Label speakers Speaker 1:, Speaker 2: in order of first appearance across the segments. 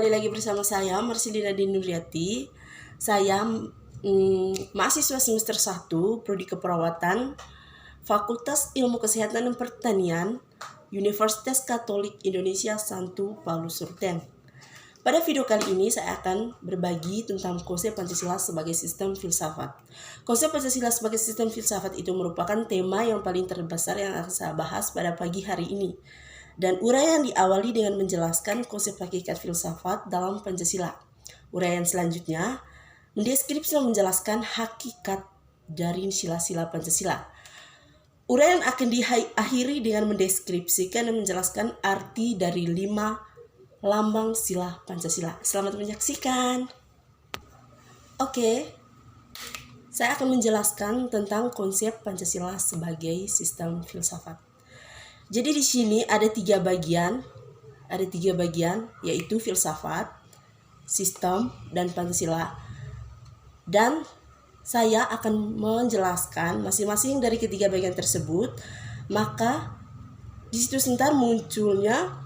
Speaker 1: kembali lagi bersama saya Marcelina Dinuriati. Saya mahasiswa semester 1 Prodi Keperawatan Fakultas Ilmu Kesehatan dan Pertanian Universitas Katolik Indonesia Santo Paulus Surten. Pada video kali ini saya akan berbagi tentang konsep Pancasila sebagai sistem filsafat. Konsep Pancasila sebagai sistem filsafat itu merupakan tema yang paling terbesar yang akan saya bahas pada pagi hari ini. Dan uraian diawali dengan menjelaskan konsep hakikat filsafat dalam Pancasila. Uraian selanjutnya mendeskripsi dan menjelaskan hakikat dari sila-sila Pancasila. Uraian akan diakhiri dengan mendeskripsikan dan menjelaskan arti dari 5 lambang sila Pancasila. Selamat menyaksikan. Oke, saya akan menjelaskan tentang konsep Pancasila sebagai sistem filsafat. Jadi di sini ada tiga bagian yaitu filsafat, sistem, dan Pancasila. Dan saya akan menjelaskan masing-masing dari ketiga bagian tersebut. Maka di situ sebentar munculnya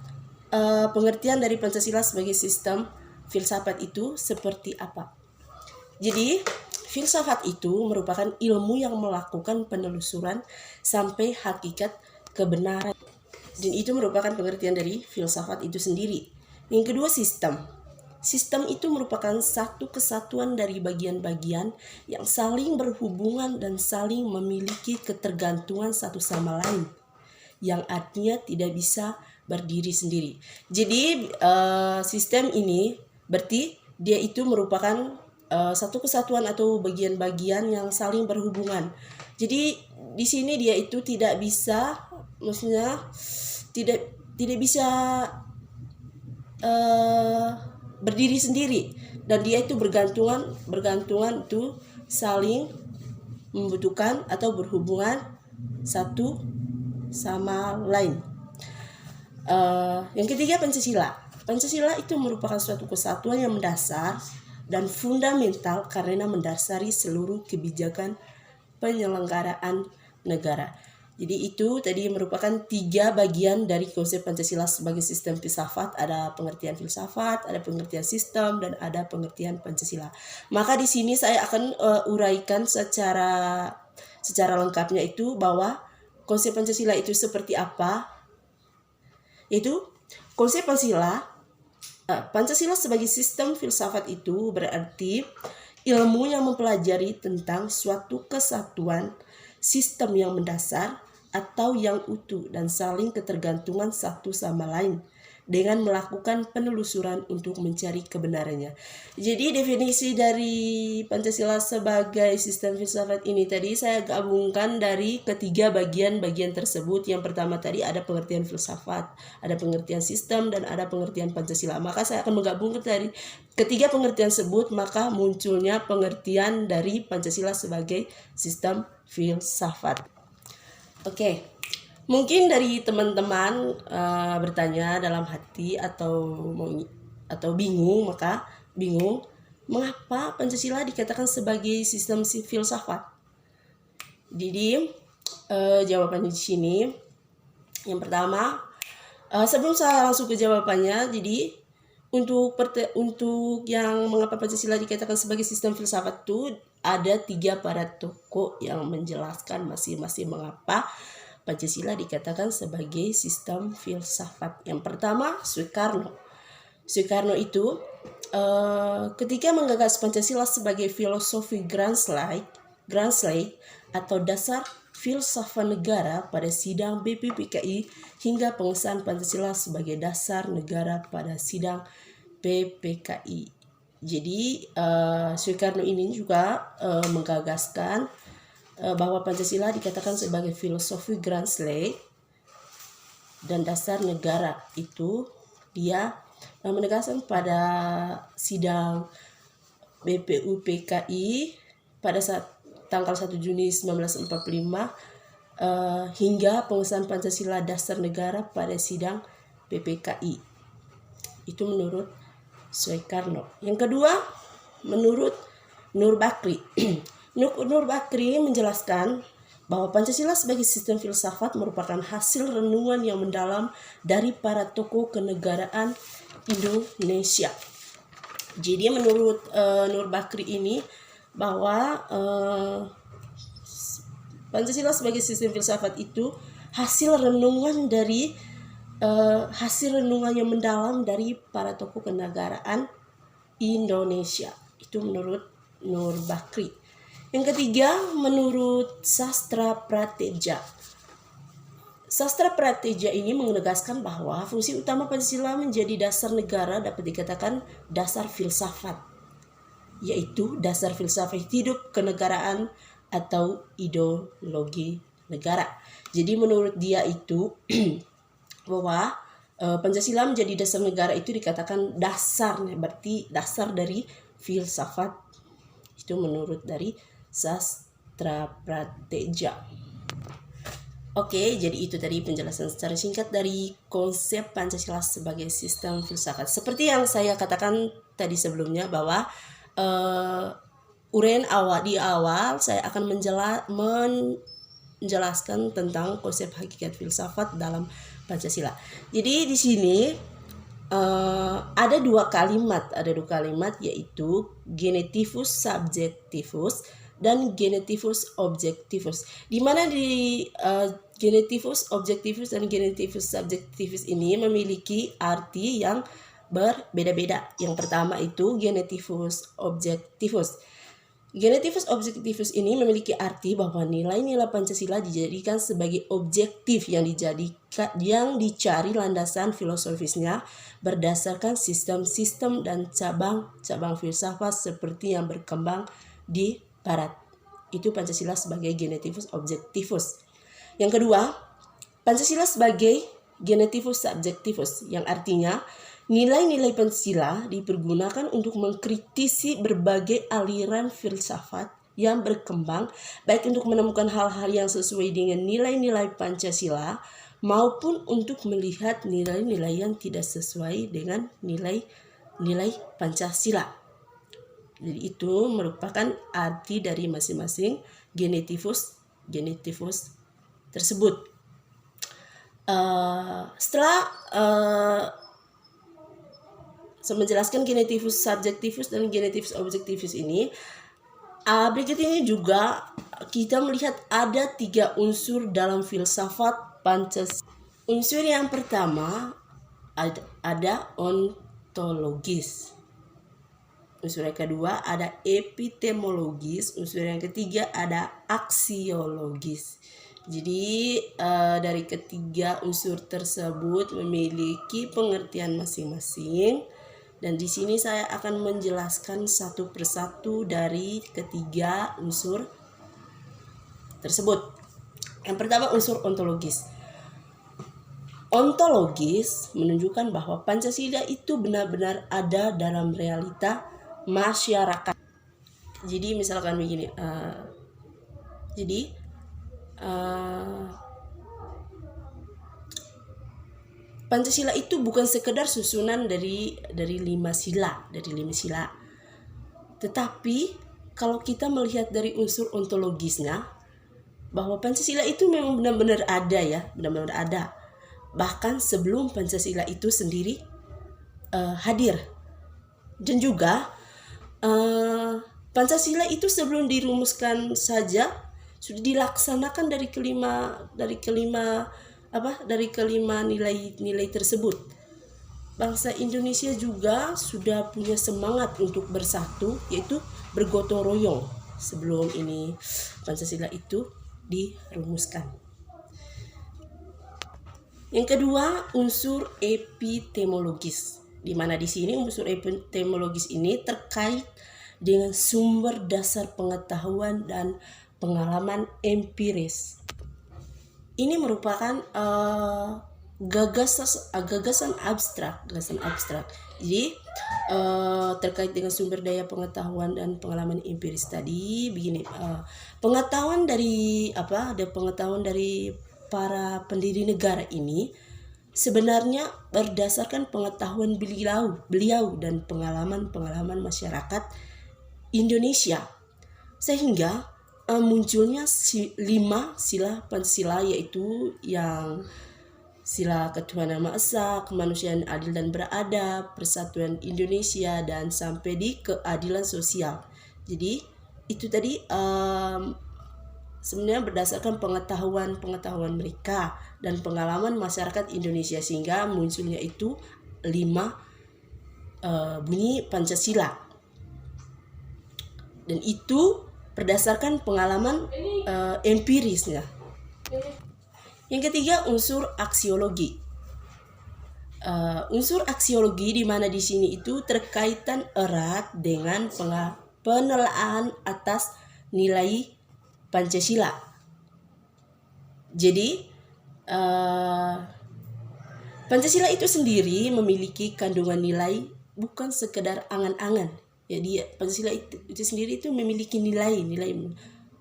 Speaker 1: pengertian dari Pancasila sebagai sistem filsafat itu seperti apa. Jadi filsafat itu merupakan ilmu yang melakukan penelusuran sampai hakikat kebenaran, dan itu merupakan pengertian dari filsafat itu sendiri. Yang kedua, sistem itu merupakan satu kesatuan dari bagian-bagian yang saling berhubungan dan saling memiliki ketergantungan satu sama lain, yang artinya tidak bisa berdiri sendiri. Jadi sistem ini berarti dia itu merupakan satu kesatuan atau bagian-bagian yang saling berhubungan. Jadi di sini dia itu tidak bisa, maksudnya tidak bisa berdiri sendiri, dan dia itu bergantungan itu saling membutuhkan atau berhubungan satu sama lain. Yang ketiga, Pancasila itu merupakan suatu kesatuan yang mendasar dan fundamental karena mendasari seluruh kebijakan penyelenggaraan negara. Jadi itu tadi merupakan 3 bagian dari konsep Pancasila sebagai sistem filsafat. Ada pengertian filsafat, ada pengertian sistem, dan ada pengertian Pancasila. Maka di sini saya akan uraikan secara lengkapnya itu bahwa konsep Pancasila itu seperti apa. Yaitu konsep Pancasila sebagai sistem filsafat itu berarti ilmu yang mempelajari tentang suatu kesatuan sistem yang mendasar atau yang utuh dan saling ketergantungan satu sama lain dengan melakukan penelusuran untuk mencari kebenarannya. Jadi definisi dari Pancasila sebagai sistem filsafat ini tadi saya gabungkan dari ketiga bagian-bagian tersebut. Yang pertama tadi ada pengertian filsafat, ada pengertian sistem, dan ada pengertian Pancasila. Maka saya akan menggabungkan dari ketiga pengertian tersebut, maka munculnya pengertian dari Pancasila sebagai sistem filsafat. Oke, mungkin dari teman-teman bertanya dalam hati atau bingung, mengapa Pancasila dikatakan sebagai sistem filsafat? Jadi jawabannya di sini. Yang pertama, sebelum saya langsung ke jawabannya, jadi untuk yang mengapa Pancasila dikatakan sebagai sistem filsafat itu ada 3 para tokoh yang menjelaskan masing-masing mengapa Pancasila dikatakan sebagai sistem filsafat. Yang pertama, Soekarno. Soekarno itu ketika menggagas Pancasila sebagai filosofi Grand Slate atau dasar filsafat negara pada sidang BPPKI hingga pengesahan Pancasila sebagai dasar negara pada sidang PPKI. Jadi Soekarno ini juga menggagaskan bahwa Pancasila dikatakan sebagai filosofi Grand Slate dan dasar negara. Itu dia menegaskan pada sidang BPUPKI pada saat tanggal 1 Juni 1945 hingga pengesahan Pancasila dasar negara pada sidang PPKI. Itu menurut Soekarno. Yang kedua, menurut Nur Bakri. Nur Bakri menjelaskan bahwa Pancasila sebagai sistem filsafat merupakan hasil renungan yang mendalam dari para tokoh kenegaraan Indonesia. Jadi menurut Nur Bakri ini bahwa Pancasila sebagai sistem filsafat itu hasil renungan yang mendalam dari para tokoh kenegaraan Indonesia. Itu menurut Nur Bakri. Yang ketiga, menurut Sastra Prateja. Sastra Prateja ini menegaskan bahwa fungsi utama Pancasila menjadi dasar negara dapat dikatakan dasar filsafat, yaitu dasar filsafat hidup kenegaraan atau ideologi negara. Jadi menurut dia itu bahwa Pancasila menjadi dasar negara itu dikatakan dasarnya, berarti dasar dari filsafat. Itu menurut dari Sastra Prateja. Oke, jadi itu tadi penjelasan secara singkat dari konsep Pancasila sebagai sistem filsafat. Seperti yang saya katakan tadi sebelumnya bahwa uraian di awal saya akan menjelaskan tentang konsep hakikat filsafat dalam Pancasila. Jadi di sini ada dua kalimat yaitu genetivus subjektivus dan genetivus objektivus. Di mana di genetivus objektivus dan genetivus subjektivus ini memiliki arti yang berbeda-beda. Yang pertama itu genetivus objektivus. Genetivus objektivus ini memiliki arti bahwa nilai-nilai Pancasila dijadikan sebagai objektif yang dicari landasan filosofisnya berdasarkan sistem-sistem dan cabang-cabang filsafat seperti yang berkembang di Barat. Itu Pancasila sebagai genetivus objektivus. Yang kedua, Pancasila sebagai genetivus subjektivus, yang artinya nilai-nilai Pancasila dipergunakan untuk mengkritisi berbagai aliran filsafat yang berkembang, baik untuk menemukan hal-hal yang sesuai dengan nilai-nilai Pancasila maupun untuk melihat nilai-nilai yang tidak sesuai dengan nilai-nilai Pancasila. Jadi itu merupakan arti dari masing-masing genetivus tersebut. Setelah menjelaskan genetivus subjektivus dan genetivus objektivus ini, berikut ini juga kita melihat ada 3 unsur dalam filsafat Pancasila. Unsur yang pertama ada ontologis. Unsur yang kedua ada epistemologis. Unsur yang ketiga ada aksiologis. Jadi dari ketiga unsur tersebut memiliki pengertian masing-masing. Dan di sini saya akan menjelaskan satu persatu dari ketiga unsur tersebut. Yang pertama unsur ontologis. Ontologis menunjukkan bahwa Pancasila itu benar-benar ada dalam realita masyarakat. Jadi misalkan begini, Pancasila itu bukan sekedar susunan dari 5 sila, Tetapi kalau kita melihat dari unsur ontologisnya, bahwa Pancasila itu memang benar-benar ada. Bahkan sebelum Pancasila itu sendiri hadir. Dan juga Pancasila itu sebelum dirumuskan saja sudah dilaksanakan dari kelima nilai tersebut. Bangsa Indonesia juga sudah punya semangat untuk bersatu, yaitu bergotong royong sebelum ini Pancasila itu dirumuskan. Yang kedua, unsur epistemologis, di mana di sini unsur epistemologis ini terkait dengan sumber dasar pengetahuan dan pengalaman empiris. Ini merupakan gagasan abstrak. Jadi terkait dengan sumber daya pengetahuan dan pengalaman empiris tadi, begini, pengetahuan dari para pendiri negara ini sebenarnya berdasarkan pengetahuan beliau dan pengalaman masyarakat Indonesia, sehingga munculnya 5 sila Pancasila, yaitu yang sila ketuhanan Maha Esa, kemanusiaan adil dan beradab, persatuan Indonesia, dan sampai di keadilan sosial. Jadi itu tadi sebenarnya berdasarkan pengetahuan mereka dan pengalaman masyarakat Indonesia, sehingga munculnya itu 5 bunyi Pancasila. Dan itu berdasarkan pengalaman empirisnya. Yang ketiga, unsur aksiologi. Unsur aksiologi di mana di sini itu terkaitan erat dengan penelaahan atas nilai Pancasila. Jadi Pancasila itu sendiri memiliki kandungan nilai, bukan sekedar angan-angan. Jadi Pancasila itu sendiri itu memiliki nilai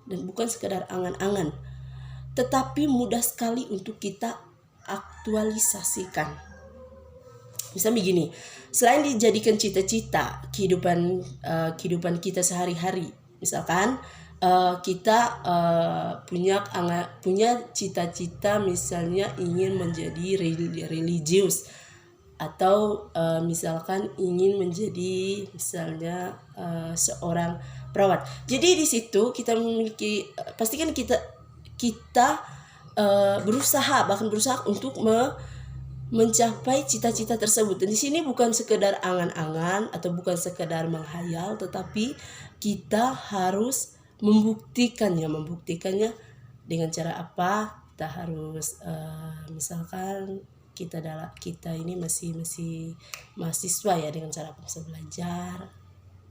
Speaker 1: dan bukan sekedar angan-angan, tetapi mudah sekali untuk kita aktualisasikan. Misalnya begini, selain dijadikan cita-cita kehidupan kita sehari-hari, misalkan kita punya cita-cita, misalnya ingin menjadi religius, atau misalkan ingin menjadi misalnya seorang perawat. Jadi di situ kita memiliki, pastikan kita berusaha untuk mencapai cita-cita tersebut. Dan di sini bukan sekedar angan-angan atau bukan sekedar menghayal, tetapi kita harus membuktikannya dengan cara apa? Kita harus misalkan kita ini masih mahasiswa ya, dengan cara bisa belajar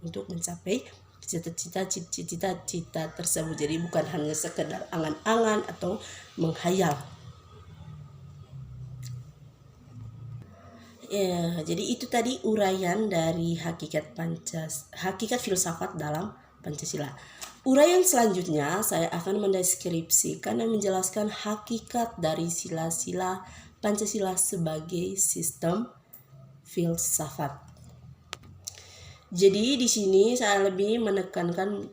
Speaker 1: untuk mencapai cita-cita tersebut. Jadi bukan hanya sekedar angan-angan atau menghayal. Ya, jadi itu tadi uraian dari hakikat filsafat dalam Pancasila. Uraian selanjutnya saya akan mendeskripsikan dan menjelaskan hakikat dari sila-sila Pancasila sebagai sistem filsafat. Jadi di sini saya lebih menekankan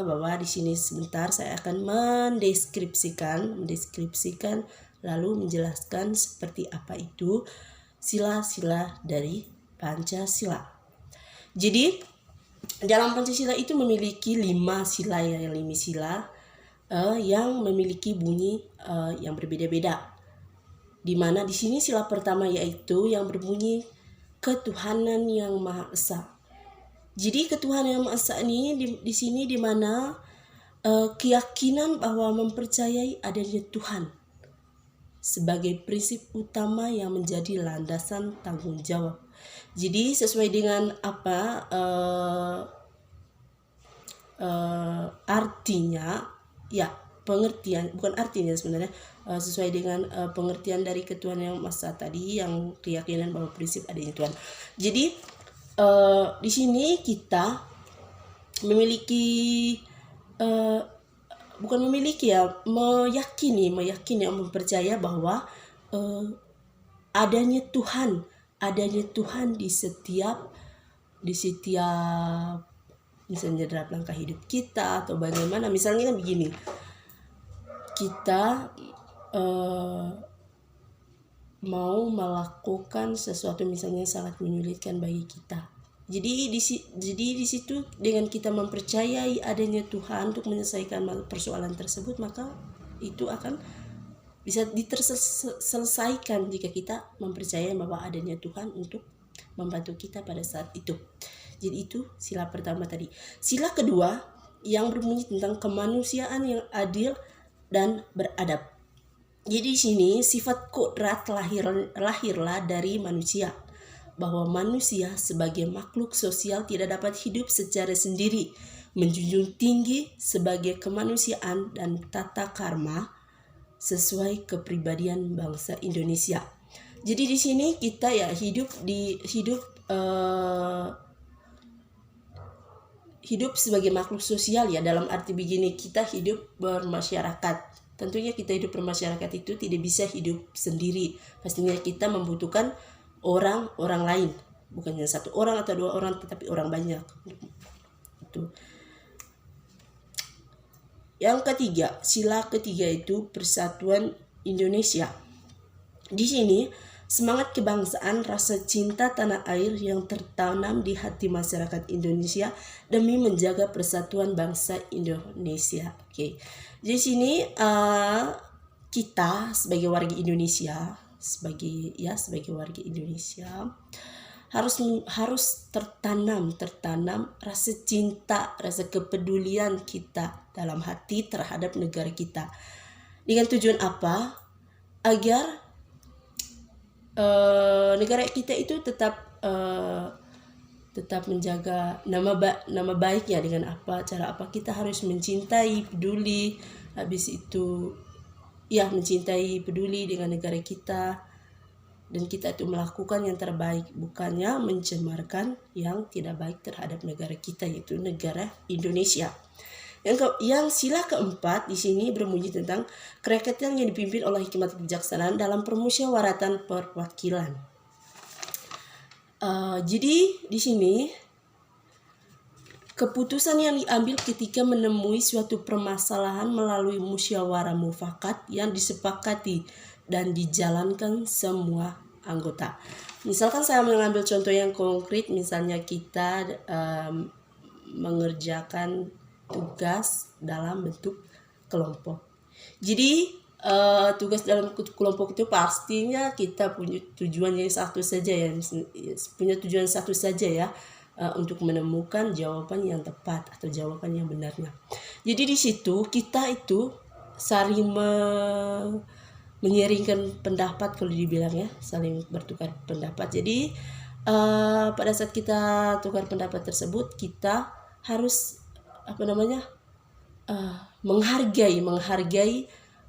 Speaker 1: bahwa di sini sebentar saya akan mendeskripsikan lalu menjelaskan seperti apa itu sila-sila dari Pancasila. Jadi dalam Pancasila itu memiliki 5 sila yang memiliki bunyi yang berbeda-beda. Di mana di sini sila pertama yaitu yang berbunyi ketuhanan yang Maha Esa. Jadi ketuhanan yang Maha Esa ini di sini di mana keyakinan bahwa mempercayai adanya Tuhan sebagai prinsip utama yang menjadi landasan tanggung jawab. Jadi sesuai dengan apa artinya, ya pengertian, bukan artinya sebenarnya, sesuai dengan pengertian dari ketuhanan yang Maha Esa tadi, yang keyakinan bahwa prinsip adanya Tuhan. Jadi di sini kita memiliki meyakini, mempercaya bahwa adanya Tuhan di setiap misalnya dalam langkah hidup kita atau bagaimana. Misalnya kan begini, kita mau melakukan sesuatu misalnya sangat menyulitkan bagi kita. Jadi di situ dengan kita mempercayai adanya Tuhan untuk menyelesaikan persoalan tersebut, maka itu akan bisa diselesaikan jika kita mempercayai bahwa adanya Tuhan untuk membantu kita pada saat itu. Jadi itu sila pertama tadi. Sila kedua yang berbunyi tentang kemanusiaan yang adil dan beradab. Jadi di sini sifat kodrat lahirlah dari manusia, bahwa manusia sebagai makhluk sosial tidak dapat hidup secara sendiri, menjunjung tinggi sebagai kemanusiaan dan tata karma sesuai kepribadian bangsa Indonesia. Jadi di sini kita ya hidup sebagai makhluk sosial ya, dalam arti begini, kita hidup bermasyarakat. Tentunya kita hidup bermasyarakat itu tidak bisa hidup sendiri. Pastinya kita membutuhkan orang lain, bukan hanya 1 orang atau 2 orang, tetapi orang banyak. Itu. Yang ketiga, sila ketiga itu persatuan Indonesia. Di sini semangat kebangsaan, rasa cinta tanah air yang tertanam di hati masyarakat Indonesia demi menjaga persatuan bangsa Indonesia. Oke, di sini kita sebagai warga Indonesia, sebagai warga Indonesia harus tertanam rasa cinta, rasa kepedulian kita dalam hati terhadap negara kita. Dengan tujuan apa? Agar negara kita itu tetap menjaga nama baiknya. Dengan apa? Cara apa? Kita harus mencintai, peduli, habis itu mencintai, peduli dengan negara kita, dan kita itu melakukan yang terbaik, bukannya mencemarkan yang tidak baik terhadap negara kita, yaitu negara Indonesia. Yang sila keempat di sini berbunyi tentang kerakyatan yang dipimpin oleh hikmat kebijaksanaan dalam permusyawaratan perwakilan. Jadi di sini keputusan yang diambil ketika menemui suatu permasalahan melalui musyawarah mufakat yang disepakati dan dijalankan semua anggota. Misalkan saya mengambil contoh yang konkret, misalnya kita mengerjakan tugas dalam bentuk kelompok. Jadi tugas dalam kelompok itu pastinya kita punya tujuan yang satu saja ya, untuk menemukan jawaban yang tepat atau jawaban yang benarnya. Jadi di situ kita itu saling menyiringkan pendapat, kalau dibilang ya, saling bertukar pendapat. Jadi pada saat kita tukar pendapat tersebut, kita harus menghargai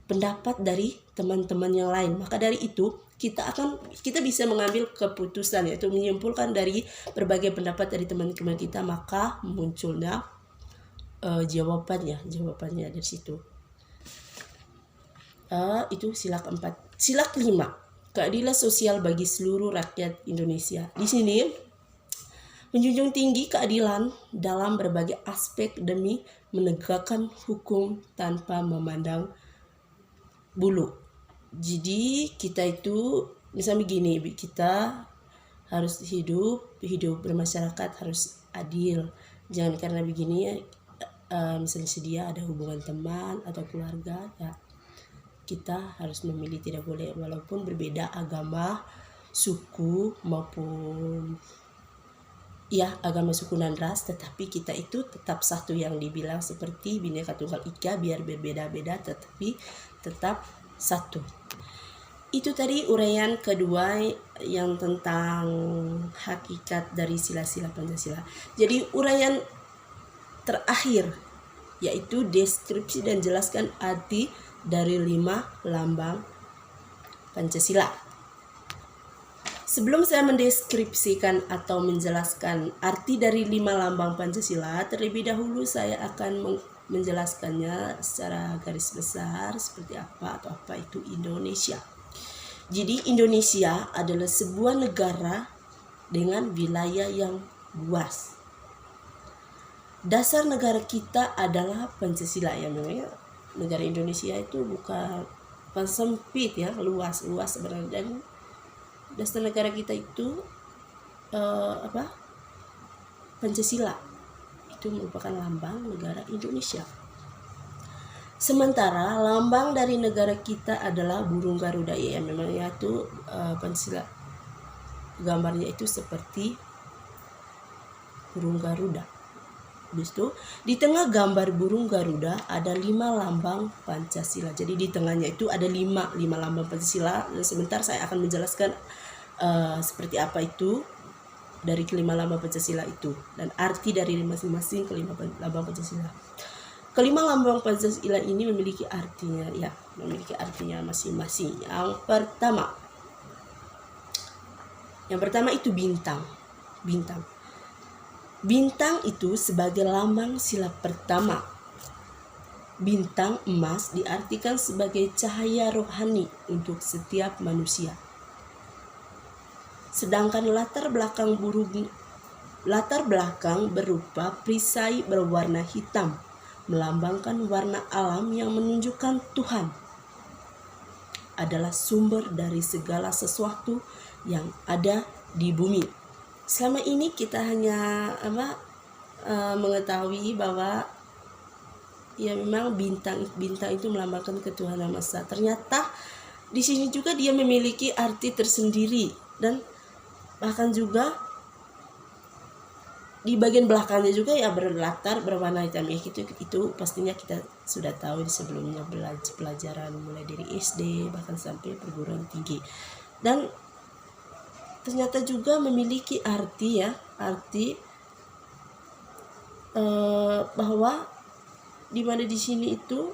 Speaker 1: pendapat dari teman-teman yang lain. Maka dari itu kita bisa mengambil keputusan, yaitu menyimpulkan dari berbagai pendapat dari teman-teman kita, maka munculnya jawabannya dari situ. Itu sila keempat. Sila kelima, keadilan sosial bagi seluruh rakyat Indonesia. Di sini menjunjung tinggi keadilan dalam berbagai aspek demi menegakkan hukum tanpa memandang bulu. Jadi kita itu misalnya begini, kita harus hidup bermasyarakat harus adil. Jangan karena begini misalnya sedia ada hubungan teman atau keluarga, ya kita harus memilih, tidak boleh walaupun berbeda agama, suku maupun agama, suku dan ras, tetapi kita itu tetap satu, yang dibilang seperti Bhinneka Tunggal Ika, biar berbeda-beda tetapi tetap satu. Itu tadi uraian kedua yang tentang hakikat dari sila-sila Pancasila. Jadi uraian terakhir yaitu deskripsi dan jelaskan arti dari 5 lambang Pancasila. Sebelum saya mendeskripsikan atau menjelaskan arti dari 5 lambang Pancasila, terlebih dahulu saya akan menjelaskannya secara garis besar seperti apa atau apa itu Indonesia. Jadi Indonesia adalah sebuah negara dengan wilayah yang luas. Dasar negara kita adalah Pancasila, ya memang negara Indonesia itu bukan sempit ya, luas sebenarnya. Dan dasar negara kita itu Pancasila itu merupakan lambang negara Indonesia. Sementara lambang dari negara kita adalah burung Garuda, ya memang itu Pancasila gambarnya itu seperti burung Garuda. Habis itu di tengah gambar burung Garuda ada 5 lambang Pancasila. Jadi di tengahnya itu ada 5 lambang Pancasila. Dan sebentar saya akan menjelaskan seperti apa itu dari kelima lambang Pancasila itu dan arti dari masing-masing kelima lambang Pancasila. Kelima lambang Pancasila ini memiliki artinya masing-masing. Yang pertama itu bintang. Bintang itu sebagai lambang sila pertama. Bintang emas diartikan sebagai cahaya rohani untuk setiap manusia. Sedangkan latar belakang berupa perisai berwarna hitam, melambangkan warna alam yang menunjukkan Tuhan. adalah sumber dari segala sesuatu yang ada di bumi. Selama ini kita hanya mengetahui bahwa ya memang bintang itu melambangkan ketuhanan Maha Esa. Ternyata di sini juga dia memiliki arti tersendiri, dan bahkan juga di bagian belakangnya juga ya berlatar berwarna hitam ya, itu pastinya kita sudah tahu di sebelumnya pelajaran mulai dari SD bahkan sampai perguruan tinggi. Dan ternyata juga memiliki arti bahwa di mana di sini itu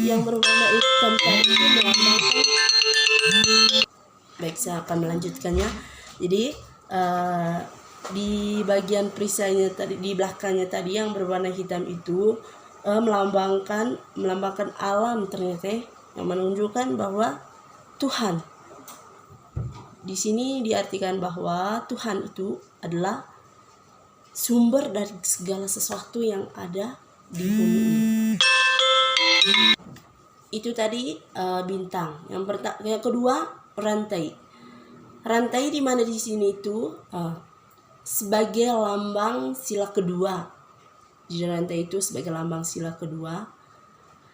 Speaker 1: yang berwarna hitam tadi itu melambangkan. Baik, saya akan melanjutkannya. Jadi di bagian perisainya tadi, di belakangnya tadi yang berwarna hitam itu melambangkan alam ternyata, yang menunjukkan bahwa Tuhan. Di sini diartikan bahwa Tuhan itu adalah sumber dari segala sesuatu yang ada di bumi ini. Itu tadi bintang. Yang kedua, rantai. Rantai di mana di sini itu sebagai lambang sila kedua. Di rantai itu sebagai lambang sila kedua.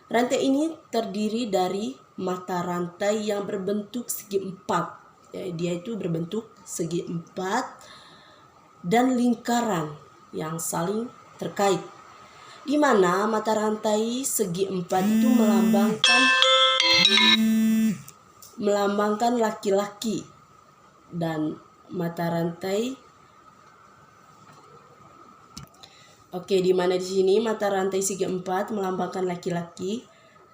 Speaker 1: Rantai ini terdiri dari mata rantai yang berbentuk segi empat. Dia itu berbentuk segi empat dan lingkaran yang saling terkait. Di mana mata rantai segi empat itu melambangkan laki-laki, dan mata rantai di mana di sini mata rantai segi empat melambangkan laki-laki,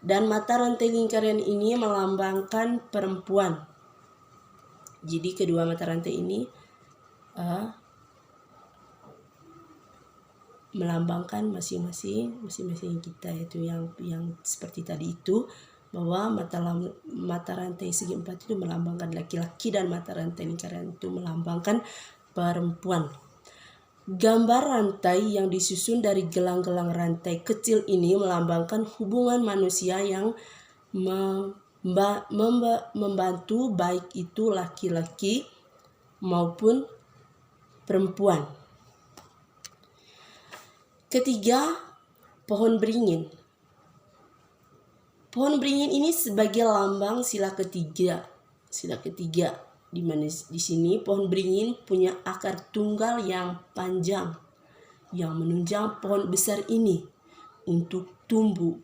Speaker 1: dan mata rantai lingkaran ini melambangkan perempuan. Jadi kedua mata rantai ini melambangkan masing-masing kita, yaitu yang seperti tadi itu, bahwa mata rantai segi empat itu melambangkan laki-laki dan mata rantai lingkaran itu melambangkan perempuan. Gambar rantai yang disusun dari gelang-gelang rantai kecil ini melambangkan hubungan manusia yang membantu, baik itu laki-laki maupun perempuan. Ketiga, pohon beringin. Pohon beringin ini sebagai lambang sila ketiga. Di mana di sini pohon beringin punya akar tunggal yang panjang yang menunjang pohon besar ini untuk tumbuh.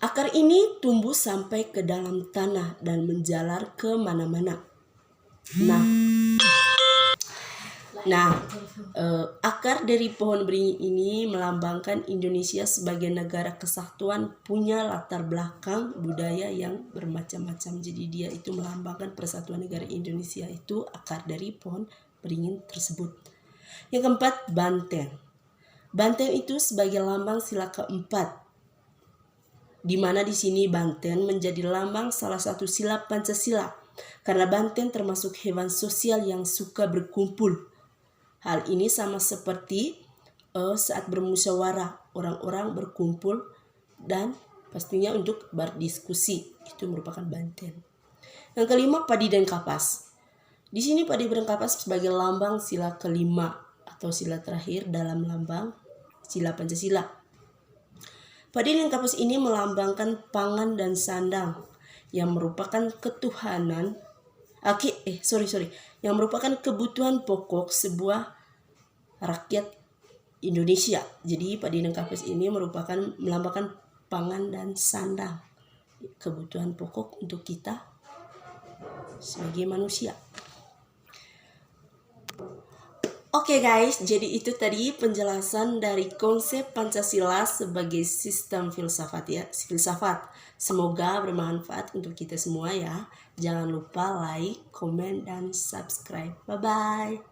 Speaker 1: Akar ini tumbuh sampai ke dalam tanah dan menjalar ke mana-mana. Akar dari pohon beringin ini melambangkan Indonesia sebagai negara kesatuan, punya latar belakang budaya yang bermacam-macam. Jadi dia itu melambangkan persatuan negara Indonesia, itu akar dari pohon beringin tersebut. Yang keempat, banteng. Banteng itu sebagai lambang sila keempat, di mana di sini banteng menjadi lambang salah satu sila Pancasila, karena banteng termasuk hewan sosial yang suka berkumpul. Hal ini sama seperti saat bermusyawarah, orang-orang berkumpul dan pastinya untuk berdiskusi, itu merupakan banteng. Yang kelima, padi dan kapas. Di sini padi dan kapas sebagai lambang sila kelima atau sila terakhir dalam lambang sila Pancasila. Padi dan kapas ini melambangkan pangan dan sandang yang merupakan yang merupakan kebutuhan pokok sebuah rakyat Indonesia. Jadi padi dan kapas ini melambangkan pangan dan sandang, kebutuhan pokok untuk kita sebagai manusia. Oke guys, jadi itu tadi penjelasan dari konsep Pancasila sebagai sistem filsafat. Semoga bermanfaat untuk kita semua ya. Jangan lupa like, komen, dan subscribe. Bye-bye.